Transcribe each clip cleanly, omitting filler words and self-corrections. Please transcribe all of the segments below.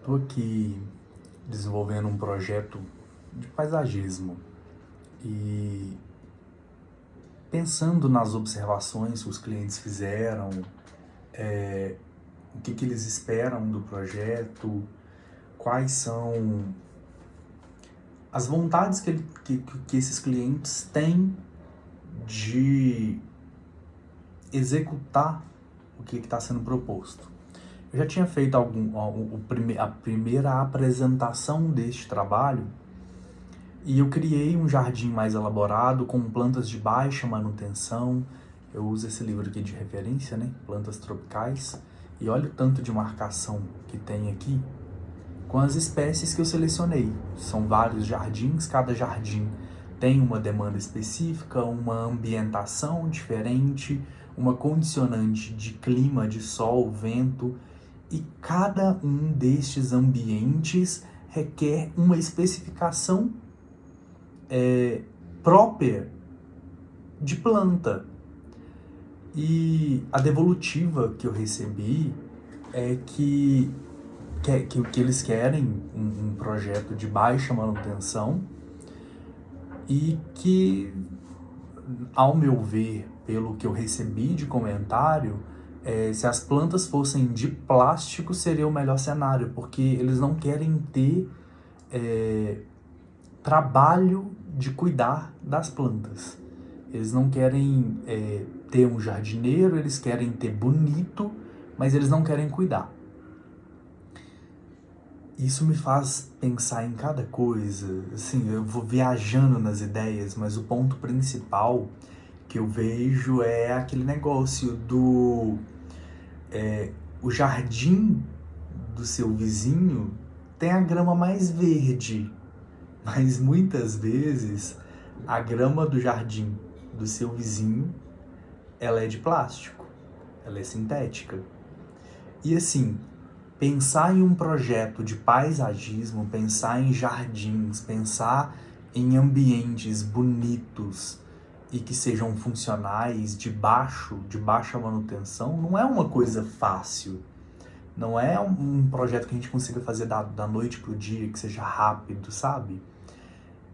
Estou aqui desenvolvendo um projeto de paisagismo e pensando nas observações que os clientes fizeram, o que eles esperam do projeto, quais são as vontades que esses clientes têm de executar o que está sendo proposto. Eu já tinha feito a primeira apresentação deste trabalho e eu criei um jardim mais elaborado com plantas de baixa manutenção. Eu uso esse livro aqui de referência, né? Plantas tropicais. E olha o tanto de marcação que tem aqui com as espécies que eu selecionei. São vários jardins, cada jardim tem uma demanda específica, uma ambientação diferente, uma condicionante de clima, de sol, vento, e cada um destes ambientes requer uma especificação própria de planta. E a devolutiva que eu recebi é que eles querem um projeto de baixa manutenção e que, ao meu ver, pelo que eu recebi de comentário, se as plantas fossem de plástico seria o melhor cenário, porque eles não querem ter trabalho de cuidar das plantas. Eles não querem ter um jardineiro, eles querem ter bonito, mas eles não querem cuidar. Isso me faz pensar em cada coisa, assim, eu vou viajando nas ideias, mas o ponto principal que eu vejo é aquele negócio do... o jardim do seu vizinho tem a grama mais verde, mas muitas vezes a grama do jardim do seu vizinho, ela é de plástico, ela é sintética. E assim, pensar em um projeto de paisagismo, pensar em jardins, pensar em ambientes bonitos e que sejam funcionais, de baixa manutenção, não é uma coisa fácil. Não é um projeto que a gente consiga fazer da noite pro dia, que seja rápido, sabe?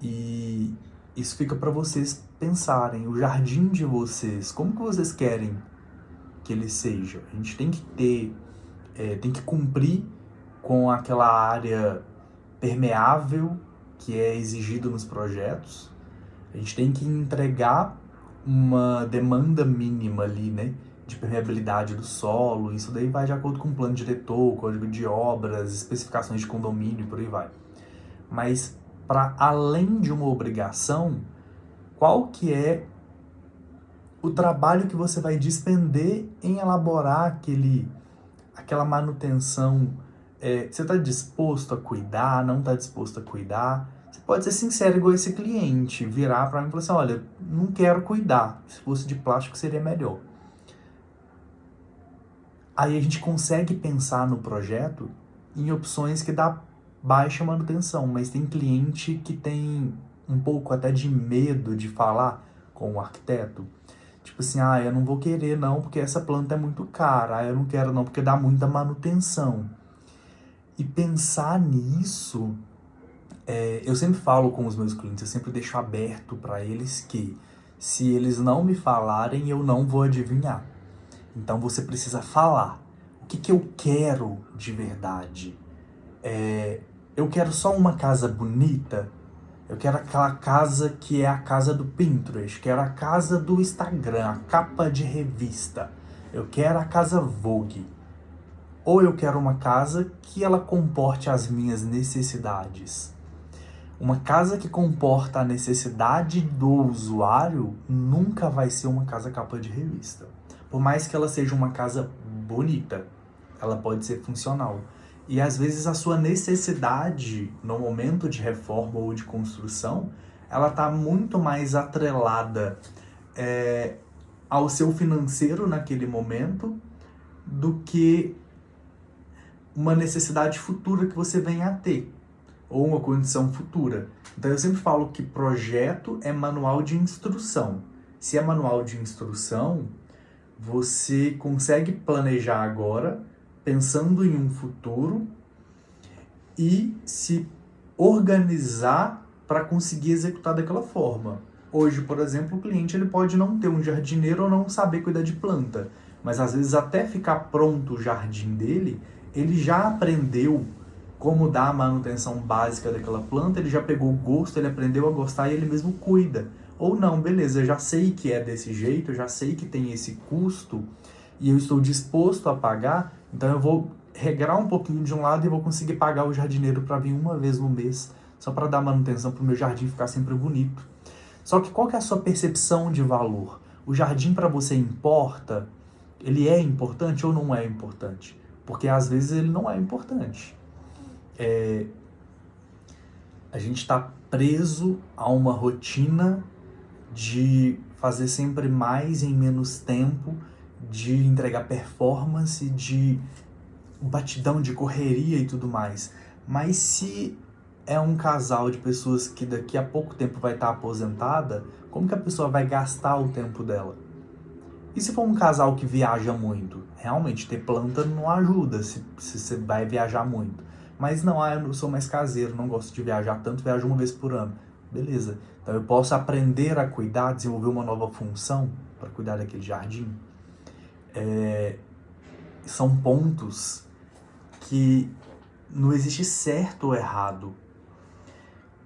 E isso fica para vocês pensarem. O jardim de vocês, como que vocês querem que ele seja? A gente tem que ter... tem que cumprir com aquela área permeável que é exigido nos projetos. A gente tem que entregar uma demanda mínima ali, né, de permeabilidade do solo. Isso daí vai de acordo com o plano diretor, código de obras, especificações de condomínio, por aí vai. Mas, para além de uma obrigação, qual que é o trabalho que você vai despender em elaborar aquela manutenção? Você está disposto a cuidar, não está disposto a cuidar? Você pode ser sincero igual esse cliente, virar para mim e falar assim, olha, não quero cuidar, se fosse de plástico seria melhor. Aí a gente consegue pensar no projeto em opções que dá baixa manutenção, mas tem cliente que tem um pouco até de medo de falar com o arquiteto. Tipo assim, eu não vou querer não, porque essa planta é muito cara, eu não quero não, porque dá muita manutenção. E pensar nisso, eu sempre falo com os meus clientes, eu sempre deixo aberto para eles que, se eles não me falarem, eu não vou adivinhar. Então você precisa falar. O que eu quero de verdade? Eu quero só uma casa bonita? Eu quero aquela casa que é a casa do Pinterest, quero a casa do Instagram, a capa de revista. Eu quero a casa Vogue. Ou eu quero uma casa que ela comporte as minhas necessidades. Uma casa que comporta a necessidade do usuário nunca vai ser uma casa capa de revista. Por mais que ela seja uma casa bonita, ela pode ser funcional. E às vezes a sua necessidade no momento de reforma ou de construção, ela está muito mais atrelada ao seu financeiro naquele momento do que uma necessidade futura que você venha a ter, ou uma condição futura. Então eu sempre falo que projeto é manual de instrução. Se é manual de instrução, você consegue planejar agora, pensando em um futuro, e se organizar para conseguir executar daquela forma. Hoje, por exemplo, o cliente ele pode não ter um jardineiro ou não saber cuidar de planta, mas às vezes até ficar pronto o jardim dele, ele já aprendeu como dar a manutenção básica daquela planta, ele já pegou o gosto, ele aprendeu a gostar e ele mesmo cuida. Ou não, beleza, eu já sei que é desse jeito, eu já sei que tem esse custo e eu estou disposto a pagar, então eu vou regrar um pouquinho de um lado e vou conseguir pagar o jardineiro para vir uma vez no mês, só para dar manutenção para o meu jardim ficar sempre bonito. Só que qual que é a sua percepção de valor? O jardim para você importa? Ele é importante ou não é importante? Porque às vezes ele não é importante. A gente está preso a uma rotina de fazer sempre mais em menos tempo, de entregar performance, de batidão, de correria e tudo mais. Mas se é um casal de pessoas que daqui a pouco tempo vai estar aposentada, como que a pessoa vai gastar o tempo dela? E se for um casal que viaja muito? Realmente, ter planta não ajuda se você vai viajar muito. Mas não, eu sou mais caseiro, não gosto de viajar tanto, viajo uma vez por ano. Beleza. Então eu posso aprender a cuidar, desenvolver uma nova função para cuidar daquele jardim. São pontos que não existe certo ou errado.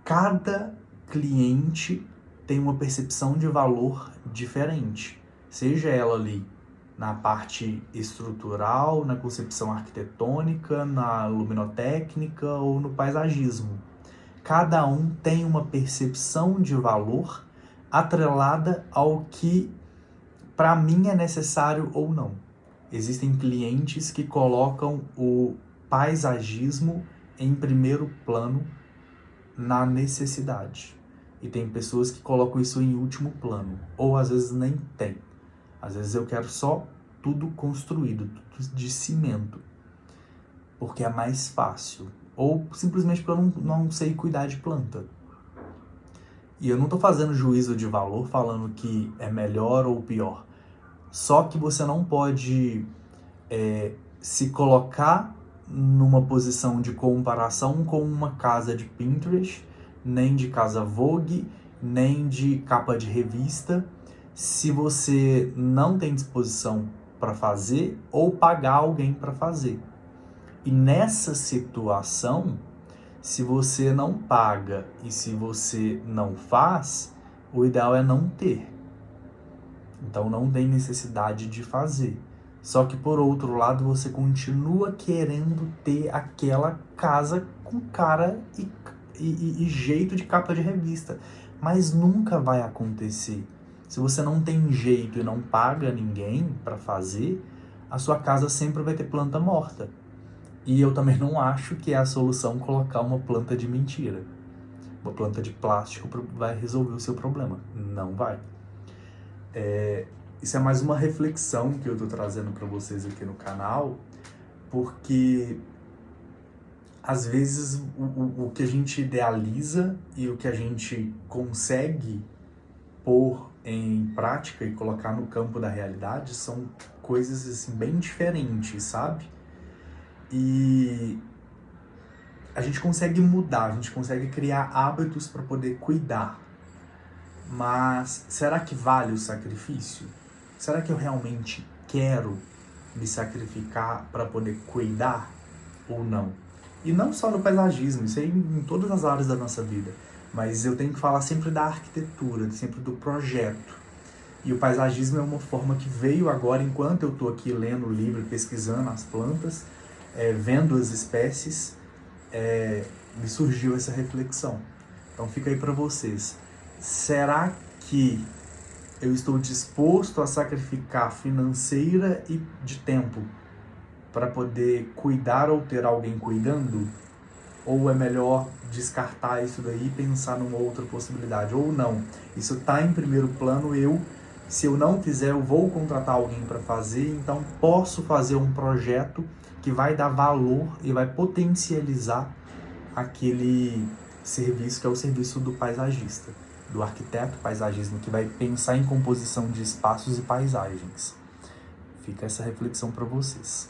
Cada cliente tem uma percepção de valor diferente. Seja ela ali na parte estrutural, na concepção arquitetônica, na luminotécnica ou no paisagismo. Cada um tem uma percepção de valor atrelada ao que para mim é necessário ou não. Existem clientes que colocam o paisagismo em primeiro plano na necessidade. E tem pessoas que colocam isso em último plano, ou às vezes nem tem. Às vezes eu quero só tudo construído, tudo de cimento, porque é mais fácil. Ou simplesmente porque eu não sei cuidar de planta. E eu não estou fazendo juízo de valor falando que é melhor ou pior. Só que você não pode se colocar numa posição de comparação com uma casa de Pinterest, nem de casa Vogue, nem de capa de revista, se você não tem disposição para fazer ou pagar alguém para fazer. E nessa situação, se você não paga e se você não faz, o ideal é não ter. Então não tem necessidade de fazer. Só que por outro lado, você continua querendo ter aquela casa com cara e jeito de capa de revista. Mas nunca vai acontecer. Se você não tem jeito e não paga ninguém para fazer, a sua casa sempre vai ter planta morta. E eu também não acho que é a solução colocar uma planta de mentira. Uma planta de plástico vai resolver o seu problema. Não vai. Isso é mais uma reflexão que eu estou trazendo para vocês aqui no canal, porque às vezes o que a gente idealiza e o que a gente consegue pôr em prática e colocar no campo da realidade são coisas assim, bem diferentes, sabe? E a gente consegue mudar, a gente consegue criar hábitos para poder cuidar. Mas será que vale o sacrifício? Será que eu realmente quero me sacrificar para poder cuidar ou não? E não só no paisagismo, isso aí em todas as áreas da nossa vida. Mas eu tenho que falar sempre da arquitetura, sempre do projeto. E o paisagismo é uma forma que veio agora, enquanto eu estou aqui lendo o livro, pesquisando as plantas, vendo as espécies, me surgiu essa reflexão. Então fica aí para vocês. Será que eu estou disposto a sacrificar financeira e de tempo para poder cuidar ou ter alguém cuidando? Ou é melhor descartar isso daí e pensar numa outra possibilidade? Ou não, isso está em primeiro plano, se eu não fizer, eu vou contratar alguém para fazer, então posso fazer um projeto que vai dar valor e vai potencializar aquele serviço que é o serviço do paisagista, do arquiteto paisagismo, que vai pensar em composição de espaços e paisagens. Fica essa reflexão para vocês.